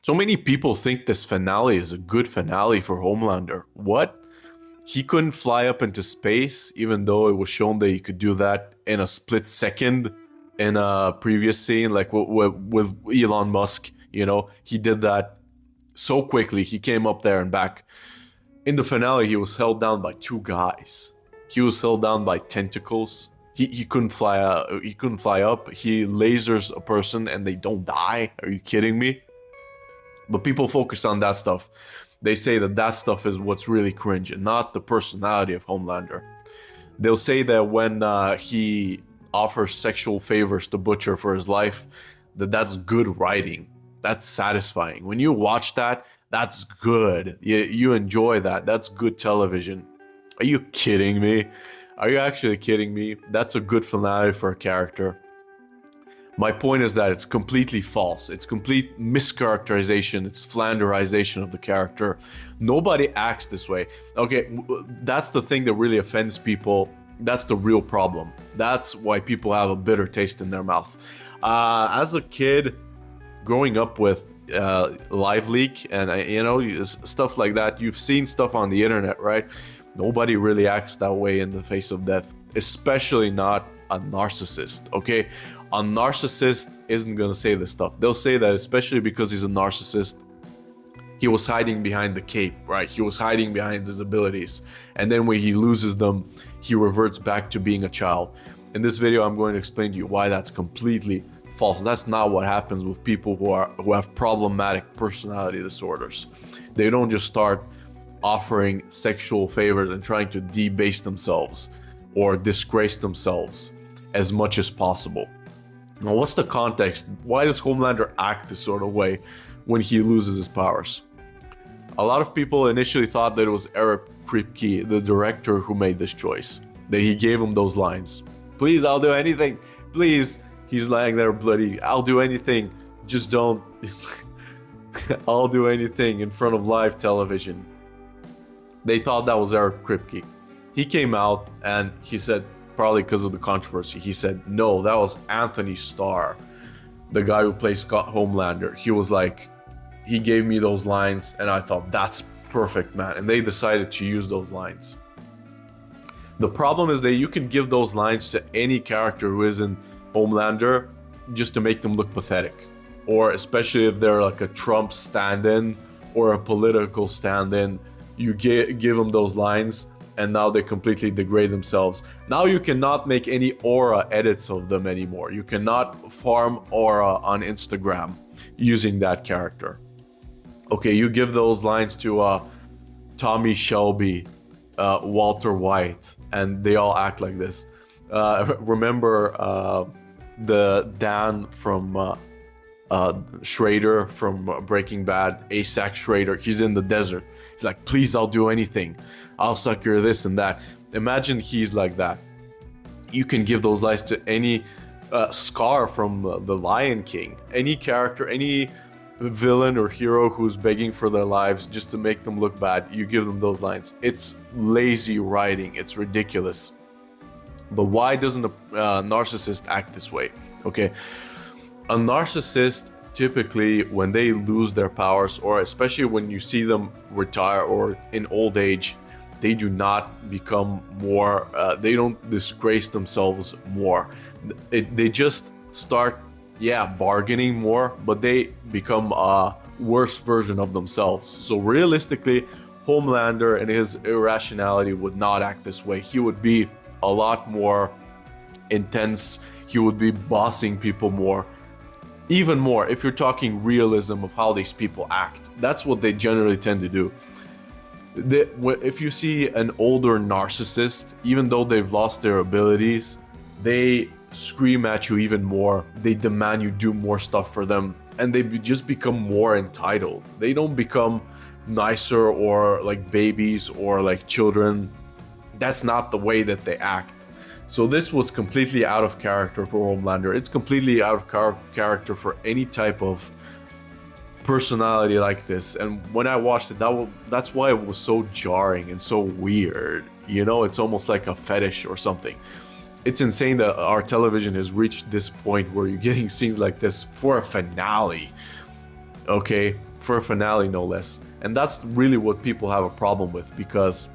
So many people think this finale is a good finale for Homelander. What? He couldn't fly up into space, even though it was shown that he could do that in a split second in a previous scene, like with Elon Musk. He did that so quickly. He came up there and back. In the finale, he was held down by two guys. He was held down by tentacles. He couldn't fly out. He couldn't fly up. He lasers a person and they don't die. Are you kidding me? But people focus on that stuff. They say that that stuff is what's really cringe and not the personality of Homelander. They'll say that when he offers sexual favors to Butcher for his life, that's good writing. That's satisfying. When you watch that, that's good. You enjoy that. That's good television. Are you kidding me? Are you actually kidding me? That's a good finale for a character. My point is that it's completely false. It's complete mischaracterization. It's flanderization of the character. Nobody acts this way. Okay, that's the thing that really offends people. That's the real problem. That's why people have a bitter taste in their mouth. As a kid, growing up with Live Leak and stuff like that, you've seen stuff on the internet, right? Nobody really acts that way in the face of death, especially not a narcissist, okay? A narcissist isn't gonna say this stuff. They'll say that especially because he's a narcissist, he was hiding behind the cape, right? He was hiding behind his abilities. And then when he loses them, he reverts back to being a child. In this video, I'm going to explain to you why that's completely false. That's not what happens with people who have problematic personality disorders. They don't just start offering sexual favors and trying to debase themselves or disgrace themselves as much as possible. Now, what's the context? Why does Homelander act this sort of way when he loses his powers? A lot of people initially thought that it was Eric Kripke, the director, who made this choice. That he gave him those lines. Please, I'll do anything. Please. He's lying there bloody. I'll do anything. Just don't. I'll do anything in front of live television. They thought that was Eric Kripke. He came out and he said, probably because of the controversy, he said, no, that was Antony Starr, the guy who plays Homelander. He was like, he gave me those lines and I thought, that's perfect, man. And they decided to use those lines. The problem is that you can give those lines to any character who isn't Homelander just to make them look pathetic. Or especially if they're like a Trump stand-in or a political stand-in, you give them those lines and now they completely degrade themselves. Now you cannot make any aura edits of them anymore. You cannot farm aura on Instagram using that character. Okay, you give those lines to Tommy Shelby, Walter White, and they all act like this. Remember the Dan from Schrader from Breaking Bad, Asac Schrader. He's in the desert. He's like, please, I'll do anything. I'll suck your this and that. Imagine he's like that. You can give those lines to any Scar from The Lion King. Any character, any villain or hero who's begging for their lives just to make them look bad. You give them those lines. It's lazy writing. It's ridiculous. But why doesn't a narcissist act this way? Okay. A narcissist, typically when they lose their powers, or especially when you see them retire or in old age, they do not become more, they don't disgrace themselves more. They just start, bargaining more, but they become a worse version of themselves. So realistically, Homelander and his irrationality would not act this way. He would be a lot more intense. He would be bossing people more. Even more, if you're talking realism of how these people act, that's what they generally tend to do. If you see an older narcissist, even though they've lost their abilities, they scream at you even more. They demand you do more stuff for them, and they just become more entitled. They don't become nicer or like babies or like children. That's not the way that they act. So this was completely out of character for Homelander. It's completely out of character for any type of personality like this. And when I watched it, that's why it was so jarring and so weird. It's almost like a fetish or something. It's insane that our television has reached this point where you're getting scenes like this for a finale. Okay, for a finale, no less. And that's really what people have a problem with, because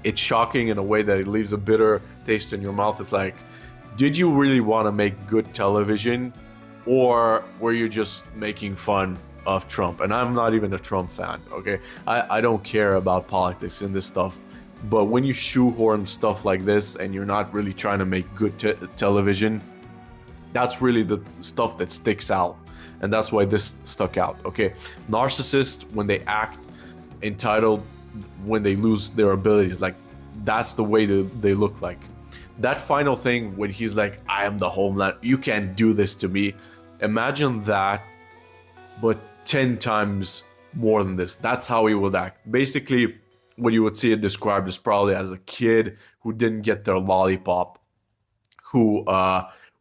it's shocking in a way that it leaves a bitter taste in your mouth. It's like, did you really want to make good television, or were you just making fun of Trump? And I'm not even a Trump fan, okay? I don't care about politics and this stuff. But when you shoehorn stuff like this and you're not really trying to make good television, that's really the stuff that sticks out. And that's why this stuck out, okay? Narcissists, when they act entitled, when they lose their abilities, like, that's the way they look like. That final thing when he's like, I am the Homelander, you can't do this to me. Imagine that, but 10 times more than this. That's how he would act. Basically, what you would see it described is probably as a kid who didn't get their lollipop, who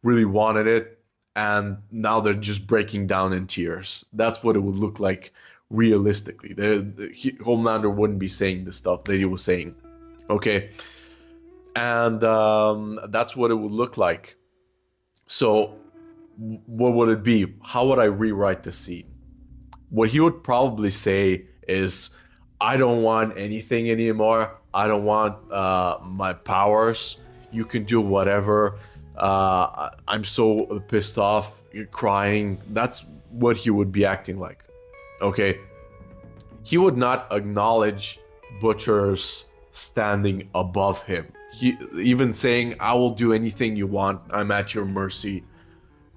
really wanted it, and now they're just breaking down in tears. That's what it would look like realistically. Homelander wouldn't be saying the stuff that he was saying, okay? And that's what it would look like. So what would it be? How would I rewrite the scene? What he would probably say is, I don't want anything anymore. I don't want my powers. You can do whatever. I'm so pissed off. You're crying. That's what he would be acting like. Okay? He would not acknowledge Butcher's standing above him. He even saying, I will do anything you want. I'm at your mercy.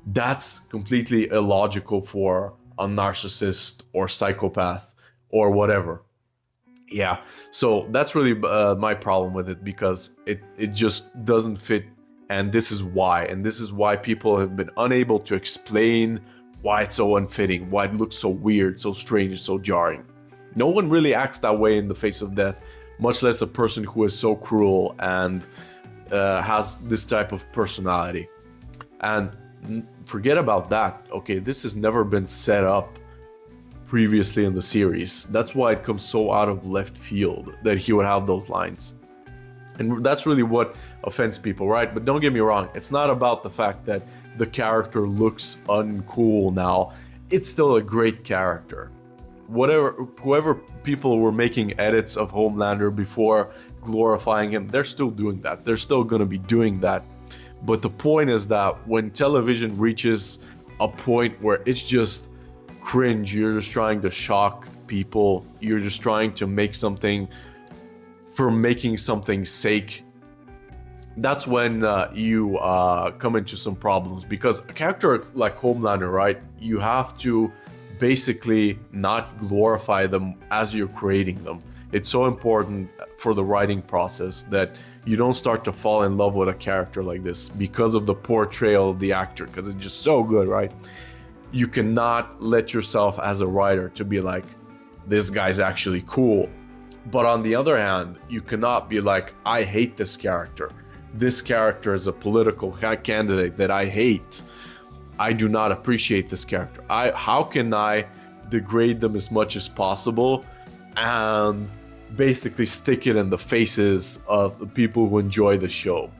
That's completely illogical for a narcissist or psychopath or whatever. Yeah, so that's really my problem with it, because it just doesn't fit, and this is why. And this is why people have been unable to explain why it's so unfitting, why it looks so weird, so strange, so jarring. No one really acts that way in the face of death, much less a person who is so cruel and has this type of personality. And forget about that, okay? This has never been set up previously in the series. That's why it comes so out of left field that he would have those lines. And that's really what offends people, right? But don't get me wrong, it's not about the fact that the character looks uncool now. It's still a great character. Whoever people were making edits of Homelander before glorifying him, they're still doing that. They're still gonna be doing that. But the point is that when television reaches a point where it's just cringe, you're just trying to shock people, you're just trying to make something for making something's sake, that's when you come into some problems. Because a character like Homelander, right, you have to basically not glorify them as you're creating them. It's so important for the writing process that you don't start to fall in love with a character like this because of the portrayal of the actor, because it's just so good, right? You cannot let yourself as a writer to be like, this guy's actually cool. But on the other hand, you cannot be like, I hate this character. This character is a political candidate that I hate. I do not appreciate this character. How can I degrade them as much as possible and basically stick it in the faces of the people who enjoy the show?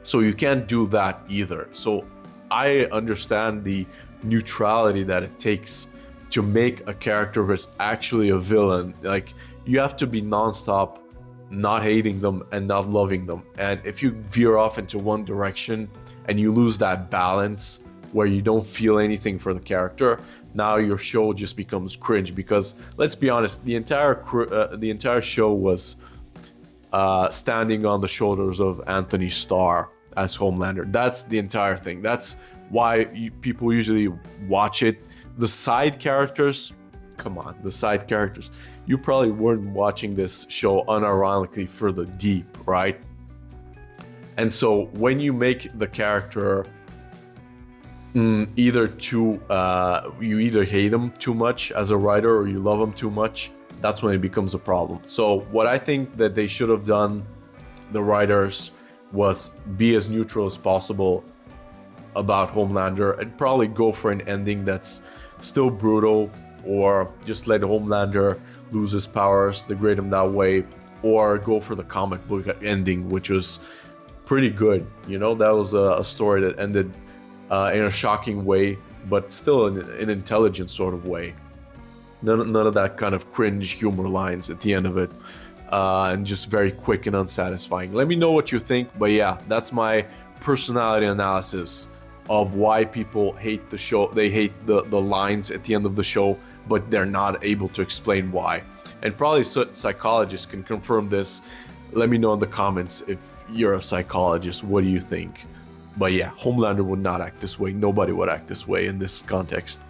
So you can't do that either. So I understand the neutrality that it takes to make a character who's actually a villain. Like, you have to be nonstop not hating them and not loving them. And if you veer off into one direction and you lose that balance where you don't feel anything for the character, now your show just becomes cringe. Because let's be honest, the entire show was standing on the shoulders of Antony Starr as Homelander. That's the entire thing. That's why people usually watch it. The side characters, come on, the side characters. You probably weren't watching this show unironically for the deep, right? And so when you make the character you either hate him too much as a writer or you love him too much, that's when it becomes a problem. So what I think that they should have done, the writers, was be as neutral as possible about Homelander and probably go for an ending that's still brutal, or just let Homelander lose his powers, degrade him that way, or go for the comic book ending, which was pretty good. You know, that was a story that ended in a shocking way, but still in an intelligent sort of way. None of that kind of cringe humor lines at the end of it. And just very quick and unsatisfying. Let me know what you think, but yeah, that's my personality analysis of why people hate the show. They hate the lines at the end of the show, but they're not able to explain why. And probably psychologists can confirm this. Let me know in the comments if you're a psychologist. What do you think? But yeah, Homelander would not act this way. Nobody would act this way in this context.